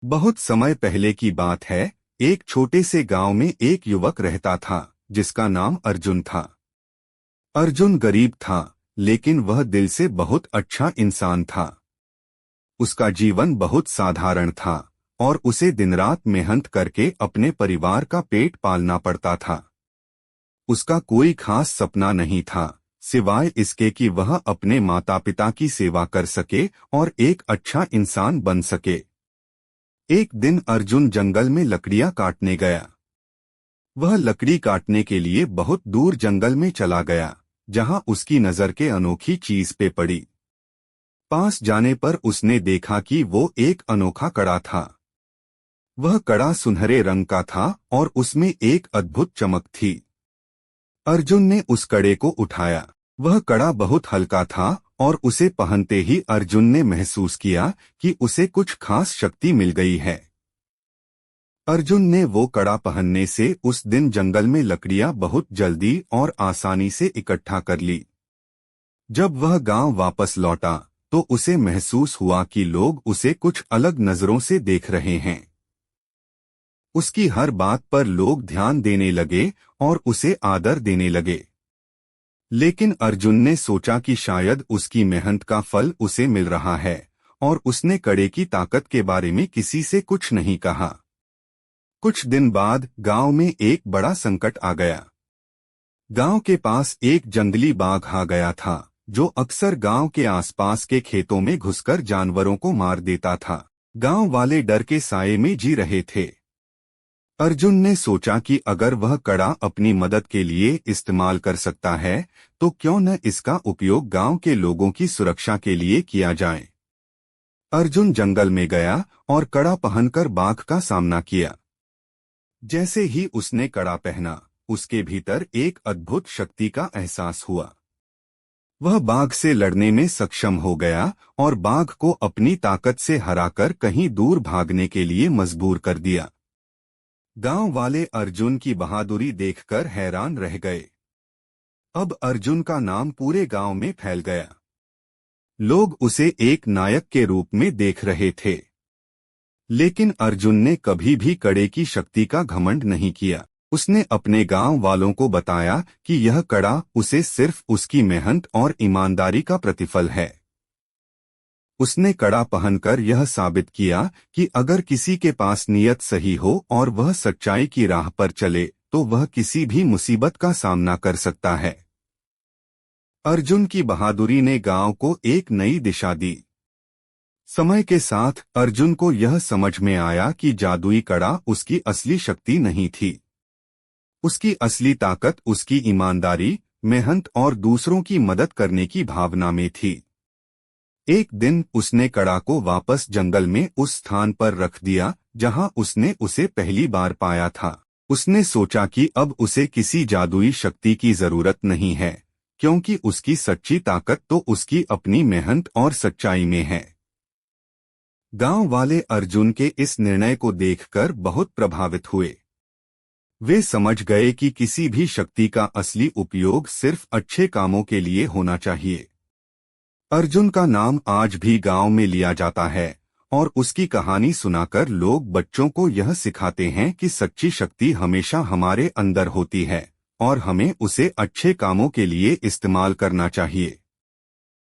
बहुत समय पहले की बात है। एक छोटे से गांव में एक युवक रहता था जिसका नाम अर्जुन था। अर्जुन गरीब था, लेकिन वह दिल से बहुत अच्छा इंसान था। उसका जीवन बहुत साधारण था और उसे दिन रात मेहनत करके अपने परिवार का पेट पालना पड़ता था। उसका कोई खास सपना नहीं था, सिवाय इसके कि वह अपने माता पिता की सेवा कर सके और एक अच्छा इंसान बन सके। एक दिन अर्जुन जंगल में लकड़ियां काटने गया। वह लकड़ी काटने के लिए बहुत दूर जंगल में चला गया, जहां उसकी नजर के अनोखी चीज पे पड़ी। पास जाने पर उसने देखा कि वो एक अनोखा कड़ा था। वह कड़ा सुनहरे रंग का था और उसमें एक अद्भुत चमक थी। अर्जुन ने उस कड़े को उठाया। वह कड़ा बहुत हल्का था और उसे पहनते ही अर्जुन ने महसूस किया कि उसे कुछ खास शक्ति मिल गई है। अर्जुन ने वो कड़ा पहनने से उस दिन जंगल में लकड़ियां बहुत जल्दी और आसानी से इकट्ठा कर ली। जब वह गांव वापस लौटा तो उसे महसूस हुआ कि लोग उसे कुछ अलग नजरों से देख रहे हैं। उसकी हर बात पर लोग ध्यान देने लगे और उसे आदर देने लगे। लेकिन अर्जुन ने सोचा कि शायद उसकी मेहनत का फल उसे मिल रहा है, और उसने कड़े की ताकत के बारे में किसी से कुछ नहीं कहा। कुछ दिन बाद गांव में एक बड़ा संकट आ गया। गांव के पास एक जंगली बाघ आ गया था, जो अक्सर गांव के आसपास के खेतों में घुसकर जानवरों को मार देता था। गांव वाले डर के साए में जी रहे थे। अर्जुन ने सोचा कि अगर वह कड़ा अपनी मदद के लिए इस्तेमाल कर सकता है, तो क्यों न इसका उपयोग गांव के लोगों की सुरक्षा के लिए किया जाए। अर्जुन जंगल में गया और कड़ा पहनकर बाघ का सामना किया। जैसे ही उसने कड़ा पहना, उसके भीतर एक अद्भुत शक्ति का एहसास हुआ। वह बाघ से लड़ने में सक्षम हो गया और बाघ को अपनी ताकत से हराकर कहीं दूर भागने के लिए मजबूर कर दिया। गांव वाले अर्जुन की बहादुरी देखकर हैरान रह गए। अब अर्जुन का नाम पूरे गांव में फैल गया। लोग उसे एक नायक के रूप में देख रहे थे। लेकिन अर्जुन ने कभी भी कड़े की शक्ति का घमंड नहीं किया। उसने अपने गांव वालों को बताया कि यह कड़ा उसे सिर्फ उसकी मेहनत और ईमानदारी का प्रतिफल है। उसने कड़ा पहनकर यह साबित किया कि अगर किसी के पास नियत सही हो और वह सच्चाई की राह पर चले, तो वह किसी भी मुसीबत का सामना कर सकता है। अर्जुन की बहादुरी ने गांव को एक नई दिशा दी। समय के साथ अर्जुन को यह समझ में आया कि जादुई कड़ा उसकी असली शक्ति नहीं थी। उसकी असली ताकत उसकी ईमानदारी, मेहनत और दूसरों की मदद करने की भावना में थी। एक दिन उसने कड़ा को वापस जंगल में उस स्थान पर रख दिया जहां उसने उसे पहली बार पाया था। उसने सोचा कि अब उसे किसी जादुई शक्ति की जरूरत नहीं है, क्योंकि उसकी सच्ची ताकत तो उसकी अपनी मेहनत और सच्चाई में है। गांव वाले अर्जुन के इस निर्णय को देखकर बहुत प्रभावित हुए। वे समझ गए कि किसी भी शक्ति का असली उपयोग सिर्फ अच्छे कामों के लिए होना चाहिए। अर्जुन का नाम आज भी गांव में लिया जाता है और उसकी कहानी सुनाकर लोग बच्चों को यह सिखाते हैं कि सच्ची शक्ति हमेशा हमारे अंदर होती है और हमें उसे अच्छे कामों के लिए इस्तेमाल करना चाहिए।